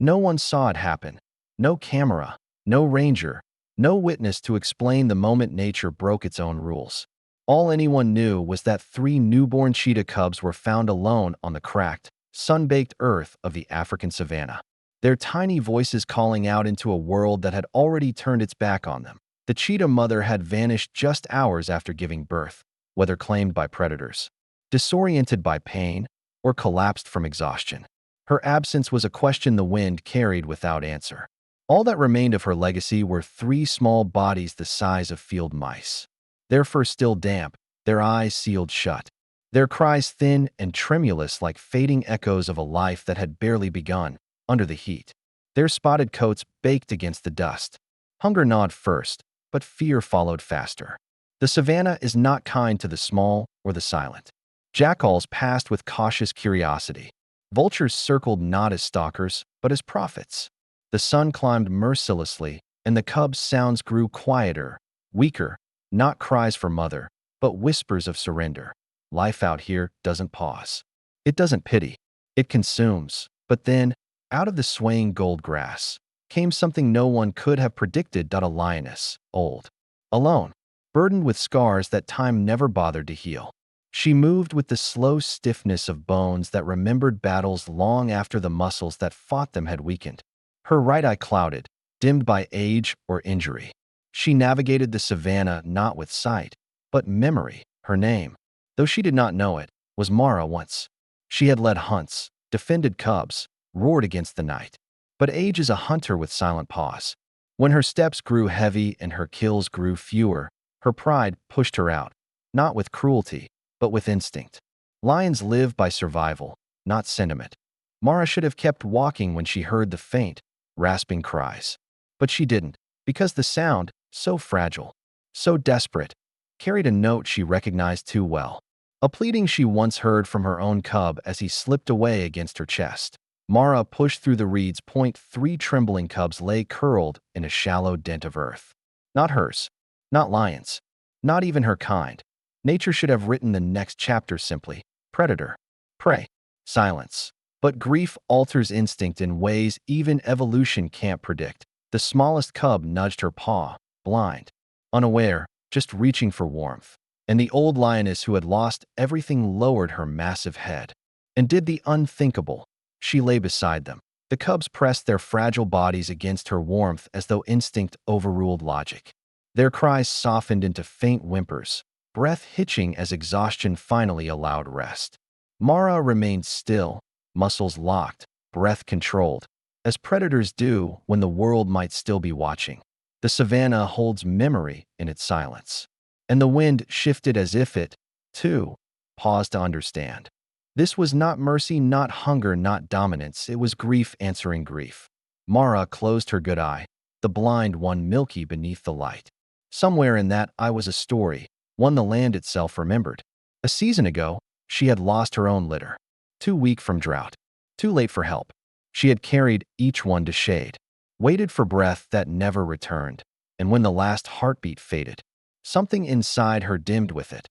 No one saw it happen. No camera, no ranger, no witness to explain the moment nature broke its own rules. All anyone knew was that 3 newborn cheetah cubs were found alone on the cracked, sun-baked earth of the African savanna. Their tiny voices calling out into a world that had already turned its back on them. The cheetah mother had vanished just hours after giving birth, whether claimed by predators, disoriented by pain, or collapsed from exhaustion. Her absence was a question the wind carried without answer. All that remained of her legacy were 3 small bodies the size of field mice. Their fur still damp, their eyes sealed shut, their cries thin and tremulous like fading echoes of a life that had barely begun under the heat. Their spotted coats baked against the dust. Hunger gnawed first, but fear followed faster. The savanna is not kind to the small or the silent. Jackals passed with cautious curiosity. Vultures circled not as stalkers, but as prophets. The sun climbed mercilessly, and the cubs' sounds grew quieter, weaker, not cries for mother, but whispers of surrender. Life out here doesn't pause. It doesn't pity. It consumes. But then, out of the swaying gold grass, came something no one could have predicted. A lioness, old, alone, burdened with scars that time never bothered to heal. She moved with the slow stiffness of bones that remembered battles long after the muscles that fought them had weakened. Her right eye clouded, dimmed by age or injury. She navigated the savanna not with sight, but memory. Her name, though she did not know it, was Mara once. She had led hunts, defended cubs, roared against the night. But age is a hunter with silent paws. When her steps grew heavy and her kills grew fewer, her pride pushed her out, not with cruelty, but with instinct. Lions live by survival, not sentiment. Mara should have kept walking when she heard the faint, rasping cries. But she didn't, because the sound, so fragile, so desperate, carried a note she recognized too well. A pleading she once heard from her own cub as he slipped away against her chest. Mara pushed through the reeds. 3 trembling cubs lay curled in a shallow dent of earth. Not hers, not Lion's, not even her kind. Nature should have written the next chapter simply: predator, prey, silence. But grief alters instinct in ways even evolution can't predict. The smallest cub nudged her paw, blind, unaware, just reaching for warmth. And the old lioness who had lost everything lowered her massive head and did the unthinkable. She lay beside them. The cubs pressed their fragile bodies against her warmth as though instinct overruled logic. Their cries softened into faint whimpers, breath hitching as exhaustion finally allowed rest. Mara remained still, muscles locked, breath controlled, as predators do when the world might still be watching. The savanna holds memory in its silence. And the wind shifted as if it, too, paused to understand. This was not mercy, not hunger, not dominance. It was grief answering grief. Mara closed her good eye, the blind one milky beneath the light. Somewhere in that eye was a story, one the land itself remembered. A season ago, she had lost her own litter. Too weak from drought, too late for help. She had carried each one to shade, waited for breath that never returned, and when the last heartbeat faded, something inside her dimmed with it.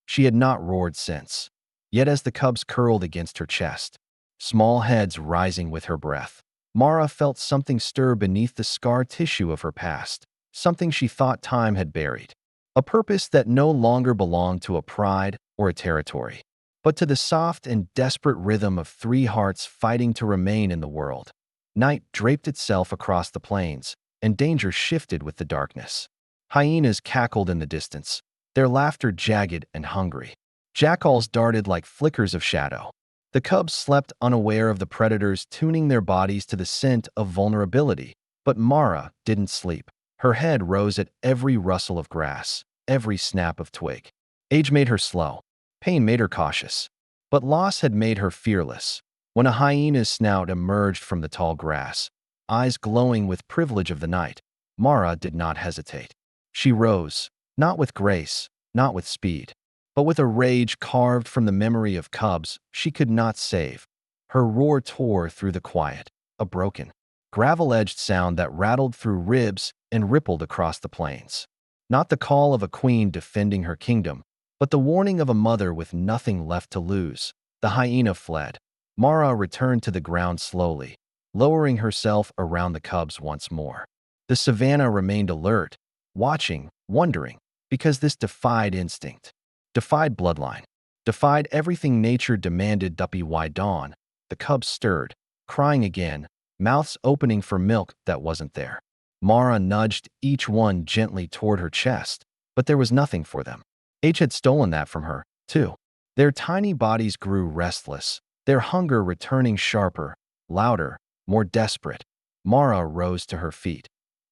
She had not roared since. Yet as the cubs curled against her chest, small heads rising with her breath, Mara felt something stir beneath the scar tissue of her past, something she thought time had buried. A purpose that no longer belonged to a pride or a territory, but to the soft and desperate rhythm of 3 hearts fighting to remain in the world. Night draped itself across the plains, and danger shifted with the darkness. Hyenas cackled in the distance, their laughter jagged and hungry. Jackals darted like flickers of shadow. The cubs slept unaware of the predators tuning their bodies to the scent of vulnerability. But Mara didn't sleep. Her head rose at every rustle of grass, every snap of twig. Age made her slow. Pain made her cautious. But loss had made her fearless. When a hyena's snout emerged from the tall grass, eyes glowing with privilege of the night, Mara did not hesitate. She rose, not with grace, not with speed, but with a rage carved from the memory of cubs she could not save. Her roar tore through the quiet, a broken, gravel-edged sound that rattled through ribs and rippled across the plains. Not the call of a queen defending her kingdom, but the warning of a mother with nothing left to lose. The hyena fled. Mara returned to the ground slowly, lowering herself around the cubs once more. The savannah remained alert, watching, wondering, because this defied instinct, defied bloodline, defied everything nature demanded. By dawn, the cubs stirred, crying again, mouths opening for milk that wasn't there. Mara nudged each one gently toward her chest, but there was nothing for them. H had stolen that from her, too. Their tiny bodies grew restless, their hunger returning sharper, louder, more desperate. Mara rose to her feet.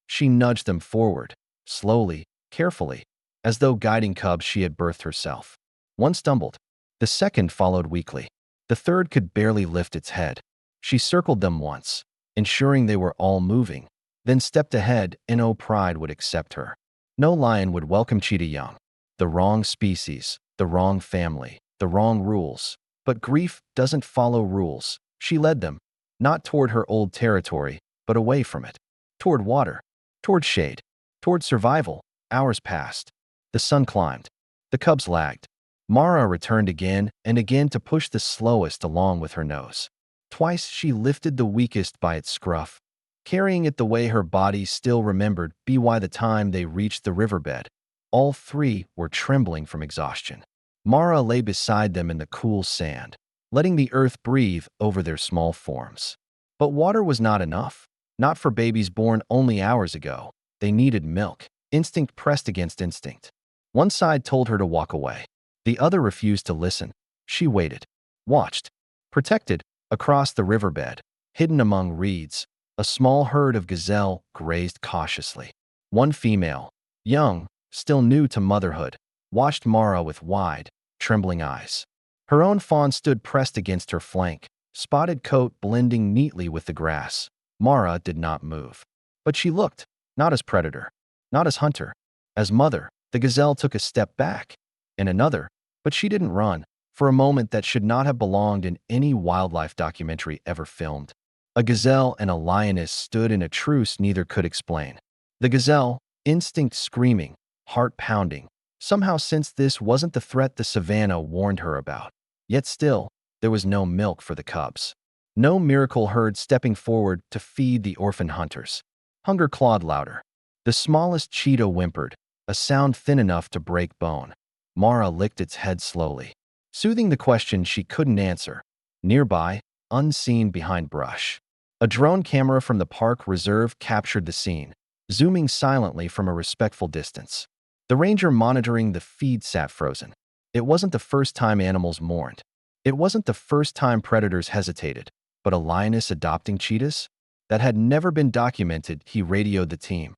She nudged them forward, slowly, carefully, as though guiding cubs she had birthed herself. One stumbled. The second followed weakly. The third could barely lift its head. She circled them once, ensuring they were all moving, then stepped ahead and no pride would accept her. No lion would welcome Cheetah young. The wrong species, the wrong family, the wrong rules. But grief doesn't follow rules. She led them, not toward her old territory, but away from it. Toward water, toward shade, toward survival. Hours passed. The sun climbed. The cubs lagged. Mara returned again and again to push the slowest along with her nose. Twice she lifted the weakest by its scruff, carrying it the way her body still remembered. By the time they reached the riverbed, all three were trembling from exhaustion. Mara lay beside them in the cool sand, letting the earth breathe over their small forms. But water was not enough. Not for babies born only hours ago. They needed milk. Instinct pressed against instinct. One side told her to walk away. The other refused to listen. She waited, watched, protected. Across the riverbed, hidden among reeds, a small herd of gazelle grazed cautiously. One female, young, still new to motherhood, watched Mara with wide, trembling eyes. Her own fawn stood pressed against her flank, spotted coat blending neatly with the grass. Mara did not move. But she looked, not as predator, not as hunter, as mother. The gazelle took a step back, and another, but she didn't run. For a moment that should not have belonged in any wildlife documentary ever filmed. A gazelle and a lioness stood in a truce neither could explain. The gazelle, instinct screaming, heart pounding, somehow sensed this wasn't the threat the savannah warned her about. Yet still, there was no milk for the cubs. No miracle herd stepping forward to feed the orphan hunters. Hunger clawed louder. The smallest cheetah whimpered, a sound thin enough to break bone. Mara licked its head slowly, soothing the question she couldn't answer. Nearby, unseen behind brush, a drone camera from the park reserve captured the scene, zooming silently from a respectful distance. The ranger monitoring the feed sat frozen. It wasn't the first time animals mourned. It wasn't the first time predators hesitated. But a lioness adopting cheetahs? That had never been documented. He radioed the team.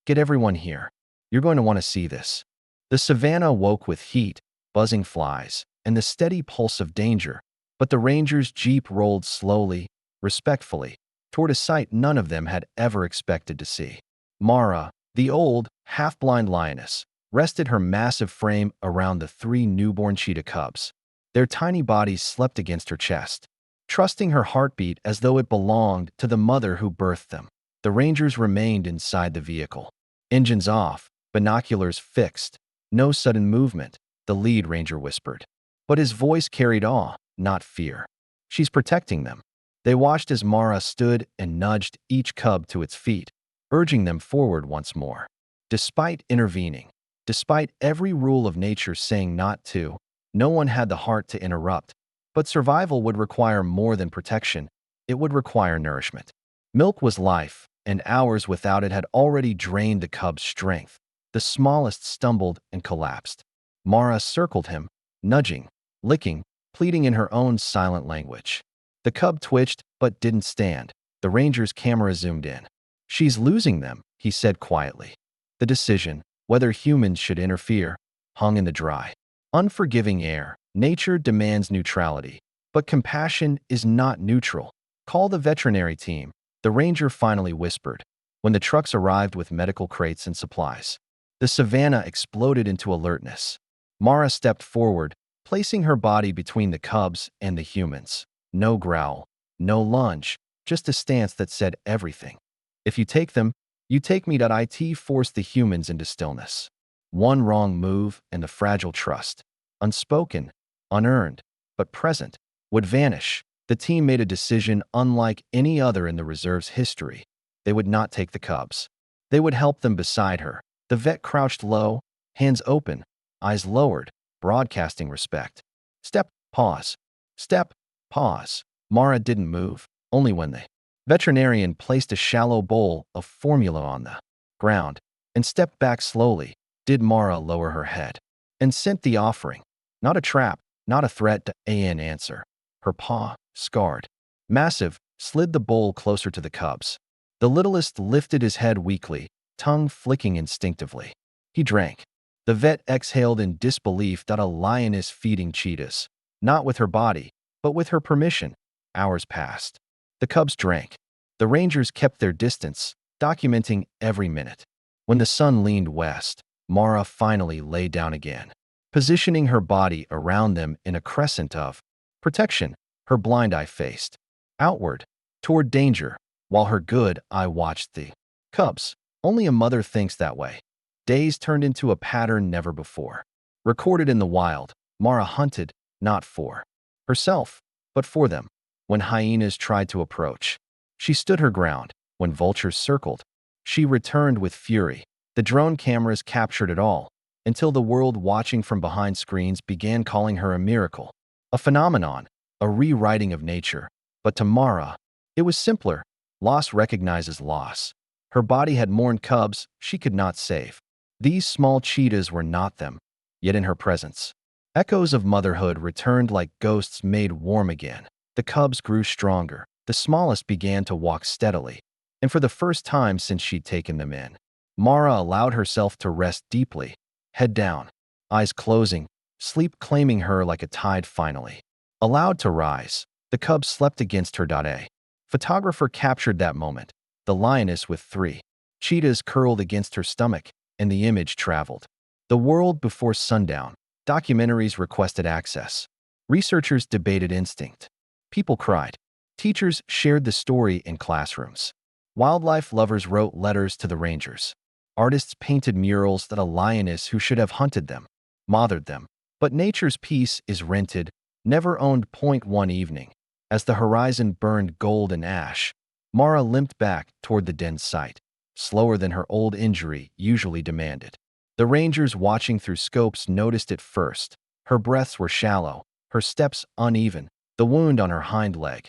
Get everyone here. You're going to want to see this. The savannah woke with heat, buzzing flies, and the steady pulse of danger, but the ranger's jeep rolled slowly, respectfully, toward a sight none of them had ever expected to see. Mara, the old, half-blind lioness, rested her massive frame around the three newborn cheetah cubs. Their tiny bodies slept against her chest, trusting her heartbeat as though it belonged to the mother who birthed them. The rangers remained inside the vehicle. Engines off, binoculars fixed, no sudden movement, the lead ranger whispered. But his voice carried awe, not fear. She's protecting them. They watched as Mara stood and nudged each cub to its feet, urging them forward once more. Despite intervening, despite every rule of nature saying not to, no one had the heart to interrupt. But survival would require more than protection. It would require nourishment. Milk was life, and hours without it had already drained the cub's strength. The smallest stumbled and collapsed. Mara circled him, nudging, licking, pleading in her own silent language. The cub twitched, but didn't stand. The ranger's camera zoomed in. She's losing them, he said quietly. The decision, whether humans should interfere, hung in the dry, unforgiving air. Nature demands neutrality, but compassion is not neutral. Call the veterinary team, the ranger finally whispered, when the trucks arrived with medical crates and supplies. The savannah exploded into alertness. Mara stepped forward, placing her body between the cubs and the humans. No growl, no lunge, just a stance that said everything. If you take them, you take me. It forced the humans into stillness. One wrong move and the fragile trust, unspoken, unearned, but present, would vanish. The team made a decision unlike any other in the reserve's history. They would not take the cubs. They would help them beside her. The vet crouched low, hands open, eyes lowered, broadcasting respect. Step, pause. Step, pause. Mara didn't move, only when the veterinarian placed a shallow bowl of formula on the ground and stepped back slowly, did Mara lower her head and sent the offering. Not a trap, not a threat to an answer. Her paw, scarred, massive, slid the bowl closer to the cubs. The littlest lifted his head weakly, tongue flicking instinctively. He drank. The vet exhaled in disbelief that a lioness feeding cheetahs, not with her body, but with her permission. Hours passed. The cubs drank. The rangers kept their distance, documenting every minute. When the sun leaned west, Mara finally lay down again, positioning her body around them in a crescent of protection. Her blind eye faced outward, toward danger, while her good eye watched the cubs. Only a mother thinks that way. Days turned into a pattern never before. Recorded in the wild, Mara hunted, not for herself, but for them. When hyenas tried to approach, she stood her ground. When vultures circled, she returned with fury. The drone cameras captured it all, until the world watching from behind screens began calling her a miracle, a phenomenon, a rewriting of nature. But to Mara, it was simpler. Loss recognizes loss. Her body had mourned cubs she could not save. These small cheetahs were not them, yet in her presence, echoes of motherhood returned like ghosts made warm again. The cubs grew stronger. The smallest began to walk steadily, and for the first time since she'd taken them in, Mara allowed herself to rest deeply, head down, eyes closing, sleep claiming her like a tide finally. Allowed to rise, the cubs slept against her. A photographer captured that moment, the lioness with 3 cheetahs curled against her stomach, and the image traveled the world before sundown. Documentaries requested access. Researchers debated instinct. People cried. Teachers shared the story in classrooms. Wildlife lovers wrote letters to the rangers. Artists painted murals that a lioness who should have hunted them, mothered them. But nature's peace is rented, never owned. One evening, as the horizon burned gold and ash, Mara limped back toward the den's site, slower than her old injury usually demanded. The rangers watching through scopes noticed it first. Her breaths were shallow, her steps uneven. The wound on her hind leg,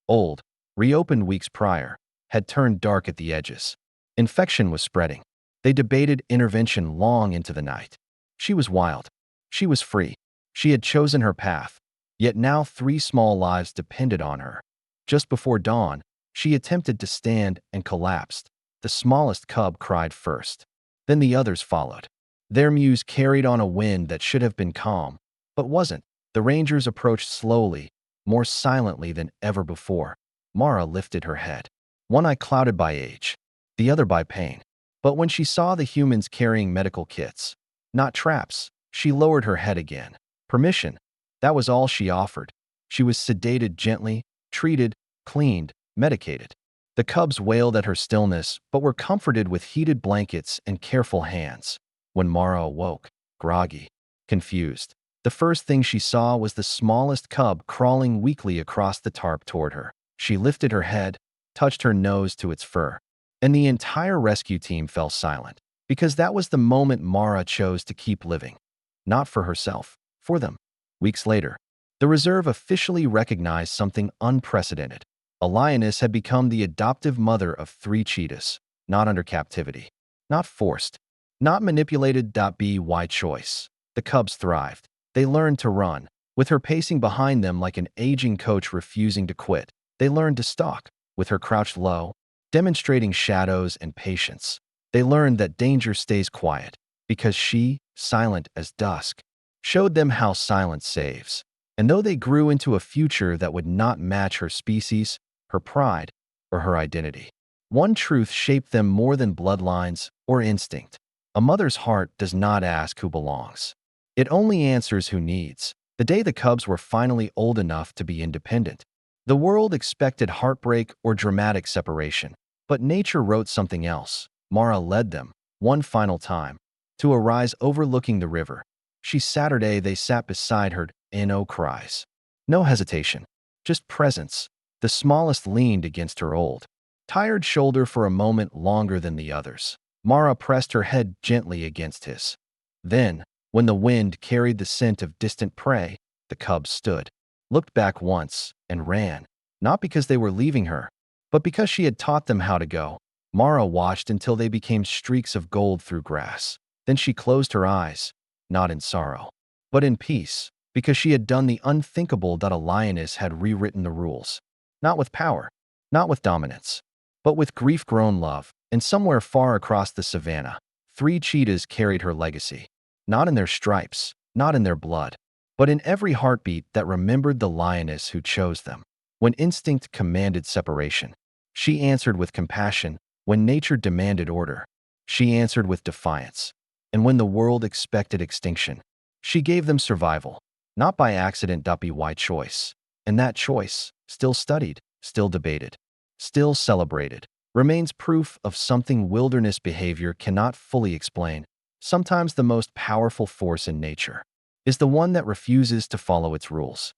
old, reopened weeks prior, had turned dark at the edges. Infection was spreading. They debated intervention long into the night. She was wild. She was free. She had chosen her path. Yet now 3 small lives depended on her. Just before dawn, she attempted to stand and collapsed. The smallest cub cried first. Then the others followed. Their mews carried on a wind that should have been calm, but wasn't. The rangers approached slowly, more silently than ever before. Mara lifted her head, one eye clouded by age, the other by pain. But when she saw the humans carrying medical kits, not traps, she lowered her head again. Permission. That was all she offered. She was sedated gently, treated, cleaned, medicated. The cubs wailed at her stillness, but were comforted with heated blankets and careful hands. When Mara awoke, groggy, confused, the first thing she saw was the smallest cub crawling weakly across the tarp toward her. She lifted her head, touched her nose to its fur, and the entire rescue team fell silent, because that was the moment Mara chose to keep living. Not for herself, for them. Weeks later, the reserve officially recognized something unprecedented. A lioness had become the adoptive mother of 3 cheetahs, not under captivity, not forced, not manipulated. By choice. The cubs thrived. They learned to run, with her pacing behind them like an aging coach refusing to quit. They learned to stalk, with her crouched low, demonstrating shadows and patience. They learned that danger stays quiet, because she, silent as dusk, showed them how silence saves. And though they grew into a future that would not match her species, her pride, or her identity, one truth shaped them more than bloodlines or instinct. A mother's heart does not ask who belongs. It only answers who needs. The day the cubs were finally old enough to be independent, the world expected heartbreak or dramatic separation. But nature wrote something else. Mara led them, one final time, to a rise overlooking the river. She Saturday they sat beside her, no cries, no hesitation. just presence. The smallest leaned against her old, tired shoulder for a moment longer than the others. Mara pressed her head gently against his. Then, when the wind carried the scent of distant prey, the cubs stood, looked back once, and ran, not because they were leaving her, but because she had taught them how to go. Mara watched until they became streaks of gold through grass. Then she closed her eyes, not in sorrow, but in peace, because she had done the unthinkable. That a lioness had rewritten the rules. Not with power, not with dominance, but with grief-grown love. And somewhere far across the savannah, 3 cheetahs carried her legacy. Not in their stripes, not in their blood, but in every heartbeat that remembered the lioness who chose them. When instinct commanded separation, she answered with compassion. When nature demanded order, she answered with defiance. And when the world expected extinction, she gave them survival, not by accident but by choice. And that choice, still studied, still debated, still celebrated, remains proof of something wilderness behavior cannot fully explain. Sometimes the most powerful force in nature is the one that refuses to follow its rules.